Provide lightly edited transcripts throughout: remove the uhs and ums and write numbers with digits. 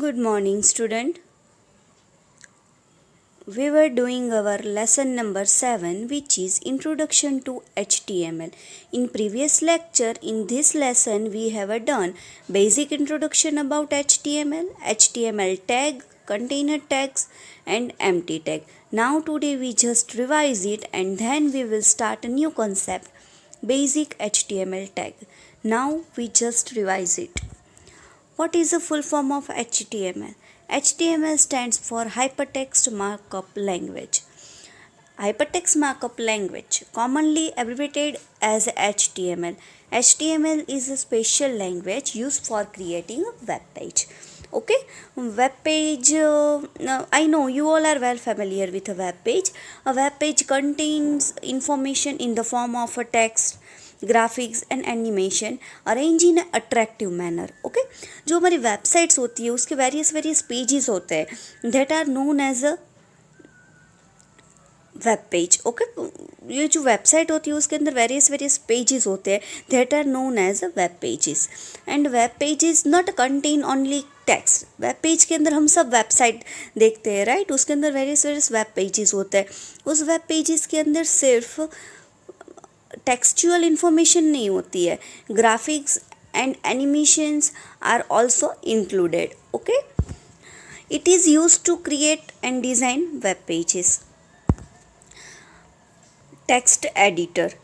Good morning, student. We were doing our lesson number 7, which is Introduction to HTML. In previous lecture, in this lesson, we have done basic introduction about HTML, HTML tag, container tags, and empty tag. Now today we just revise it and then we will start a new concept, basic HTML tag. Now we just revise it. What is the full form of HTML? HTML stands for Hypertext Markup Language. Hypertext Markup Language, commonly abbreviated as HTML. HTML is a special language used for creating a web page. Okay, web page. I know you all are well familiar with a web page. A web page contains information in the form of a text, graphics and animation arrange in attractive manner. Okay, जो हमारी websites होती है उसके various pages होते हैं that are known as a web page. Okay, ये जो website होती है उसके अंदर वेरियस पेजेस होते हैं that are known as a web pages. And web pages not contain only text. Web page के अंदर हम सब वेबसाइट देखते हैं, राइट? उसके अंदर वेरियस वेब पेजेस होते हैं. उस वेब पेजेस के अंदर सिर्फ टेक्सचुअल इंफॉर्मेशन नहीं होती है, graphics and animations are also included. Okay, it is use to create and design web pages. Text editor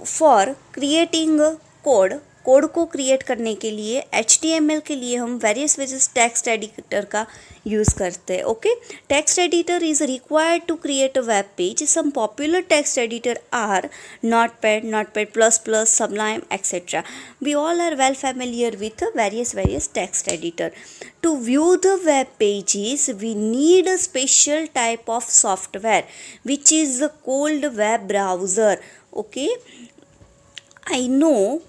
for creating code को क्रिएट करने के लिए HTML के लिए हम वेरियस टेक्स्ट एडिटर का यूज़ करते हैं. Okay, text editor is required to create a web page. Some popular text editor are Notepad plus plus, Sublime etcetera. We all are well familiar with various text editor. To view the web pages, we need a special type of software which is called web browser. Okay, I know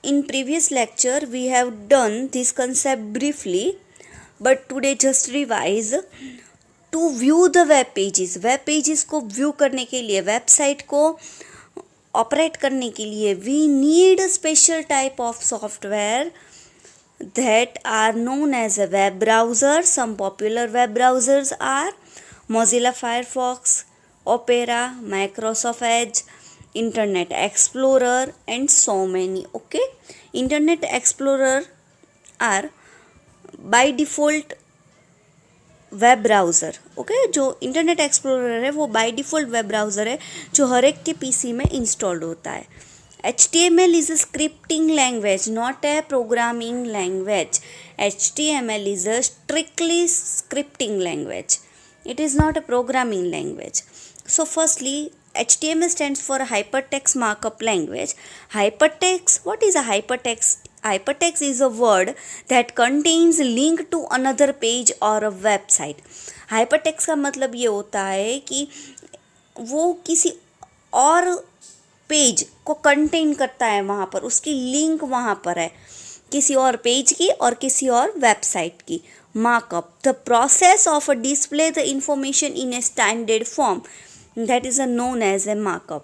in previous lecture we have done this concept briefly, but today just revise. To view the web pages को view करने के लिए, website को operate करने के लिए, we need a special type of software that are known as a web browser. Some popular web browsers are Mozilla Firefox, Opera, Microsoft Edge, Internet Explorer, and so many. Okay, Internet Explorer are by default web browser. Okay, जो internet explorer है वो by default web browser है जो हर एक के PC में installed होता है. HTML is a scripting language, not a programming language. HTML is a strictly scripting language. It is not a programming language. So firstly, HTML stands for Hypertext Markup Language. Hypertext, what is a hypertext? Hypertext is a word that contains link to another page or a website. Hypertext का मतलब ये होता है कि वो किसी और page को कंटेन करता है, वहाँ पर उसकी लिंक वहाँ पर है किसी और पेज की और किसी और वेबसाइट की. Markup, the process of display the information in a standard form, that is known as a markup.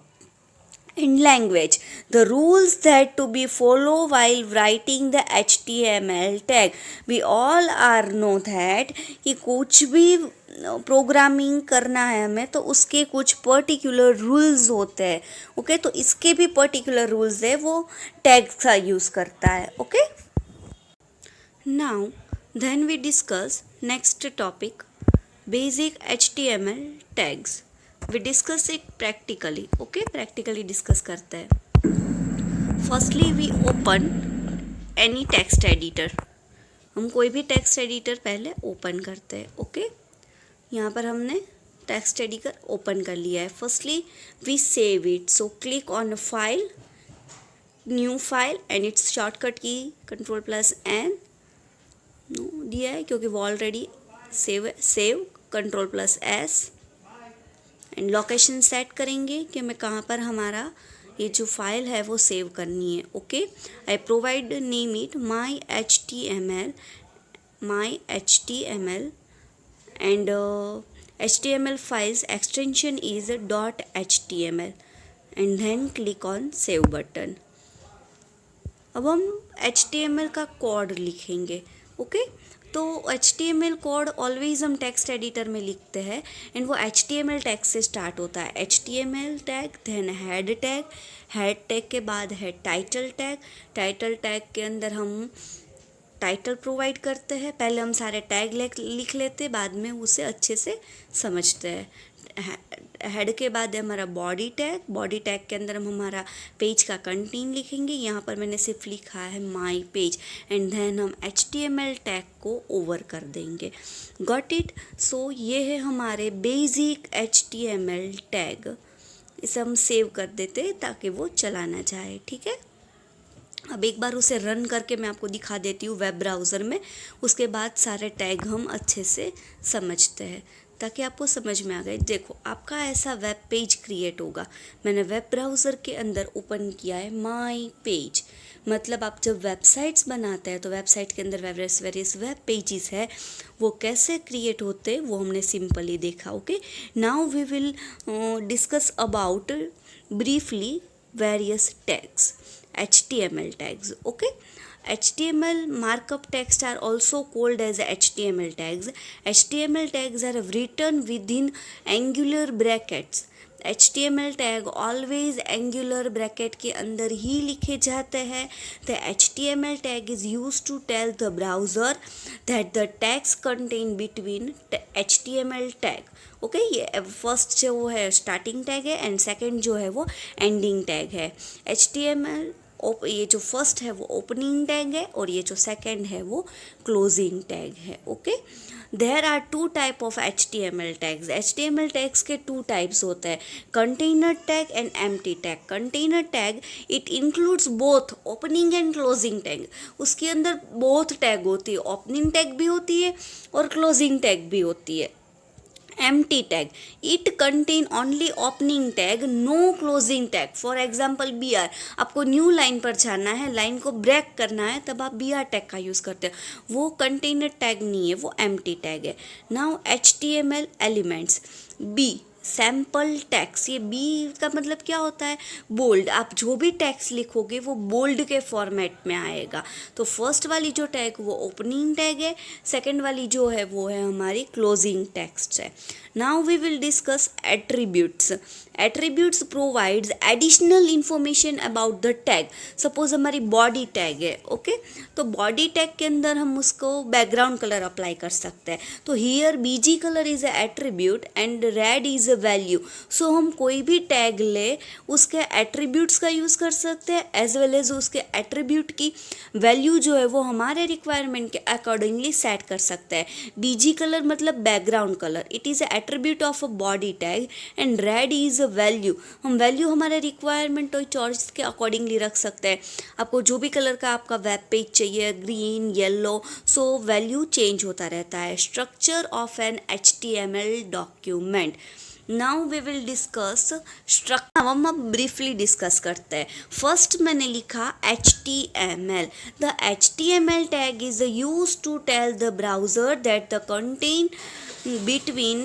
In language, the rules that to be followed while writing the HTML tag. We all are know that कि कुछ भी programming करना है हमें तो उसके कुछ particular rules होते हैं. ओके, तो इसके भी पर्टिकुलर रूल्स है, वो टैग्स का यूज़ करता है. Okay, now then we discuss next topic, basic HTML tags. We discuss it practically. Okay, practically discuss करते हैं. Firstly we open any text editor. हम कोई भी टेक्स्ट एडिटर पहले ओपन करते हैं. ओके, यहाँ पर हमने टेक्स्ट एडिटर ओपन कर लिया है. Firstly we save it. So click on file, new file, and it's shortcut की Ctrl+N दिया है क्योंकि वो already save Ctrl+S, and location set करेंगे कि हमें कहाँ पर हमारा ये जो फाइल है वो सेव करनी है. Okay, I provide name it my HTML and HTML files extension is .html and then click on save button. अब हम HTML का कोड लिखेंगे. ओके। तो HTML कोड ऑलवेज हम टेक्स्ट एडिटर में लिखते हैं एंड वो HTML टैग से स्टार्ट होता है। HTML tag, then head tag के बाद है टाइटल टैग के अंदर हम टाइटल प्रोवाइड करते हैं। पहले हम सारे टैग लिख लेते, बाद में उसे अच्छे से समझते हैं। हेड के बाद है हमारा बॉडी टैग के अंदर हम हमारा पेज का कंटेंट लिखेंगे। यहाँ पर मैंने सिर्फ लिखा है माय पेज एंड देन हम HTML टैग को ओवर कर देंगे। Got it. सो ये है हमारे बेसिक HTML टैग। इसे हम सेव कर देते हैं ताकि वो चला ना जाए, ठीक है। अब एक बार उसे रन करके मैं आपको दिखा देती हूँ वेब ब्राउज़र में। उसके बाद सारे टैग हम अच्छे से समझते हैं ताकि आपको समझ में आ गए। देखो, आपका ऐसा वेब पेज क्रिएट होगा। मैंने वेब ब्राउज़र के अंदर ओपन किया है माय पेज। मतलब आप जब वेबसाइट्स बनाते हैं तो वेबसाइट के अंदर वेरियस वेब पेजेस है, वो कैसे क्रिएट होते हैं वो हमने सिंपली देखा। Okay, now we will discuss about briefly various tags, HTML tags. Okay, HTML markup text are also called as HTML tags. HTML tags are written within angular brackets. HTML tag always angular bracket के अंदर ही लिखे जाते हैं। The HTML tag is use to tell the browser that the tags contain between HTML tag. Okay, ये first जो है starting tag है एंड सेकंड जो है वो एंडिंग टैग है। HTML ये जो फर्स्ट है वो ओपनिंग टैग है और ये जो सेकंड है वो क्लोजिंग टैग है। Okay, there are two type of HTML tags. HTML tags के टू टाइप्स होते हैं, container tag and empty tag. Container tag it includes both opening and closing tag. उसके अंदर बोथ टैग होती है, ओपनिंग टैग भी होती है और क्लोजिंग टैग भी होती है। empty tag, it contain only opening tag, no closing tag. For example BR, आपको न्यू लाइन पर जाना है, लाइन को ब्रेक करना है, तब आप BR टैग का यूज़ करते हैं। वो कंटेनर टैग नहीं है, वो empty टैग है। Now HTML elements, B sample tax. ये बी का मतलब क्या होता है? बोल्ड। आप जो भी टैक्स लिखोगे वो बोल्ड के फॉर्मेट में आएगा। तो फर्स्ट वाली जो टैग वो ओपनिंग टैग है, सेकंड वाली जो है वो है हमारी क्लोजिंग टेक्स्ट है। Now we will discuss attributes. Attributes provides additional information about the tag. Suppose हमारी बॉडी टैग है, ओके, तो बॉडी टैग के अंदर हम उसको बैकग्राउंड कलर अप्लाई कर सकते हैं। तो here BG colour is a attribute and red is a value. So हम कोई भी टैग ले उसके एट्रीब्यूट्स का यूज़ कर सकते हैं एज वेल एज उसके एट्रीब्यूट की वैल्यू जो है वो हमारे रिक्वायरमेंट के अकॉर्डिंगली सेट कर सकते हैं। BG कलर मतलब background colour, it is a attribute of a body tag and red is a value. हम वैल्यू हमारे रिक्वायरमेंट और चॉइस के अकॉर्डिंगली रख सकते हैं। आपको जो भी कलर का आपका वेब पेज चाहिए, green, yellow, so value change होता रहता है। Structure of an HTML document. Now we will discuss structure. हम अब ब्रीफली डिस्कस करते हैं। फर्स्ट मैंने लिखा HTML। The HTML tag is use to tell the browser that the content between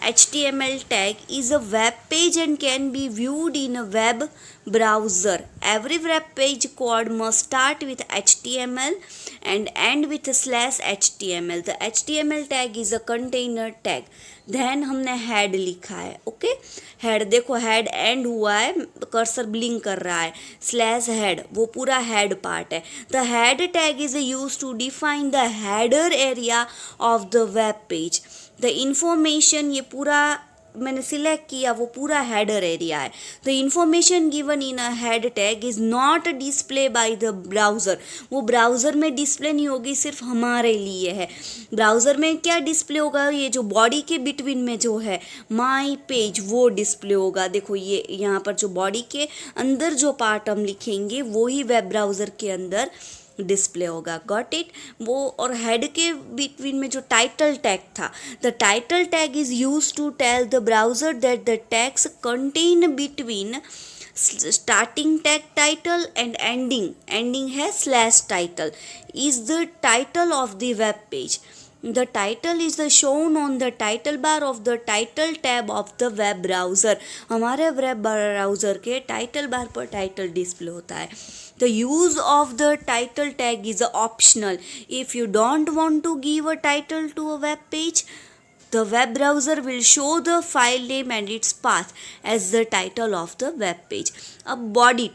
HTML tag is a web page and can be viewed in a web browser. Every web page code must start with HTML and end with /HTML. The HTML tag is a container tag. Then हमने head लिखा है, okay. Head देखो, head and हुआ है, cursor blink कर रहा है, /head वो पूरा हेड पार्ट है। The head tag is use to define the header area of the web page. The information, ये पूरा मैंने सिलेक्ट किया, वो पूरा हेडर एरिया है। The information given in a head tag is not display by the browser. वो browser में display नहीं होगी, सिर्फ हमारे लिए है। ब्राउज़र में क्या डिस्प्ले होगा? ये जो बॉडी के बिटवीन में जो है माय पेज, वो डिस्प्ले होगा। देखो, ये यहाँ पर जो बॉडी के अंदर जो पार्ट हम लिखेंगे वो ही वेब ब्राउज़र के अंदर डिस्प्ले होगा। Got it. वो और हेड के बिटवीन में जो टाइटल टैग था, the title tag is use to tell the browser that the tags contain between starting tag title and ending है /title is the title of the web page. The title is shown on the title bar of the title tab of the web browser. हमारे web browser के title bar पर title display होता है। The use of the title tag is optional. If you don't want to give a title to a web page, the web browser will show the file name and its path as the title of the web page. अब body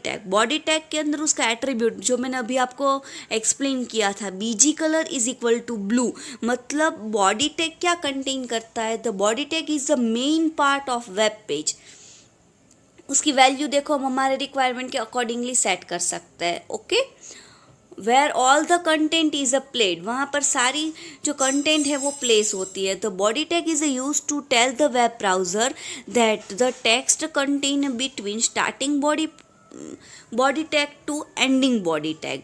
tag के अंदर उसका attribute जो मैंने अभी आपको explain किया था, BG colour is equal to blue, मतलब बॉडी टैग क्या कंटेन करता है? The body tag is the main part of web page. उसकी वैल्यू देखो हम हमारे रिक्वायरमेंट के अकॉर्डिंगली सेट कर सकते हैं. Okay, where all the content is placed, वहाँ पर सारी जो कंटेंट है वो प्लेस होती है. The body tag is use to tell the web browser that the text contain between starting body tag to ending body tag.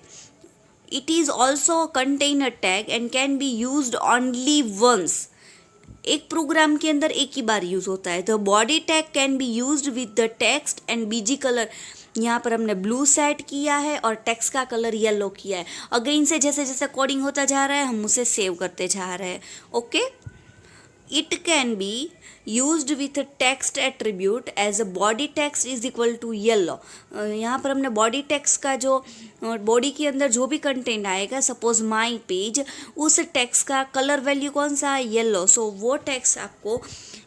It is also contain a tag and can be use only once. एक program के अंदर एक ही बार use होता है. The body tag can be use with the text and BG colour. यहाँ पर हमने ब्लू सेट किया है और टेक्स्ट का कलर येलो किया है. अगेन से जैसे जैसे कोडिंग होता जा रहा है हम उसे सेव करते जा रहे हैं. Okay, it can be used with text attribute as a body text is equal to yellow. यहाँ पर हमने बॉडी टेक्स्ट का जो बॉडी के अंदर जो भी कंटेंट आएगा, सपोज माई पेज, उस टेक्स्ट का कलर वैल्यू कौन सा है? येलो. सो वो टेक्स्ट आपको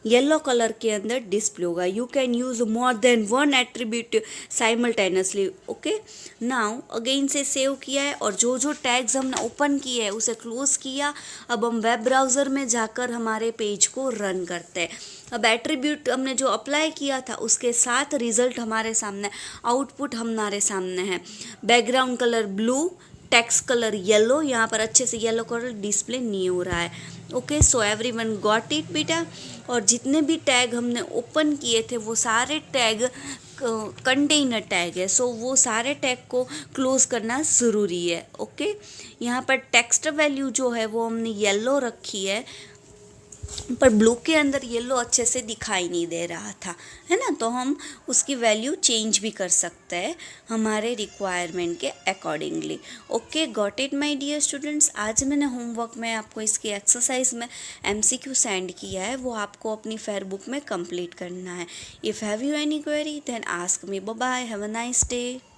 येलो कलर के अंदर डिस्प्ले होगा. You can use more than one attribute simultaneously. Okay, now again से सेव किया है और जो जो टैग्स हमने ओपन किए हैं उसे क्लोज किया. अब हम वेब ब्राउज़र में जाकर हमारे पेज को रन करते हैं. अब एट्रीब्यूट हमने जो अप्लाई किया था उसके साथ रिजल्ट हमारे सामने, आउटपुट हमारे सामने है. Background colour blue, text colour yellow. यहाँ पर अच्छे से येलो कलर डिस्प्ले नहीं हो रहा है. Okay, so everyone got it बेटा. और जितने भी टैग हमने ओपन किए थे वो सारे टैग कंटेनर टैग है. सो वो सारे टैग को क्लोज करना ज़रूरी है. ओके, यहाँ पर टेक्स्ट वैल्यू जो है वो हमने येलो रखी है, पर ब्लू के अंदर येलो अच्छे से दिखाई नहीं दे रहा था, है ना. तो हम उसकी वैल्यू चेंज भी कर सकते हैं हमारे रिक्वायरमेंट के accordingly. Okay, got it my dear students. आज मैंने होमवर्क में आपको इसकी एक्सरसाइज में MCQ सेंड किया है, वो आपको अपनी फेयरबुक में कंप्लीट करना है. If have you any query then ask me. Bye bye, have a nice day.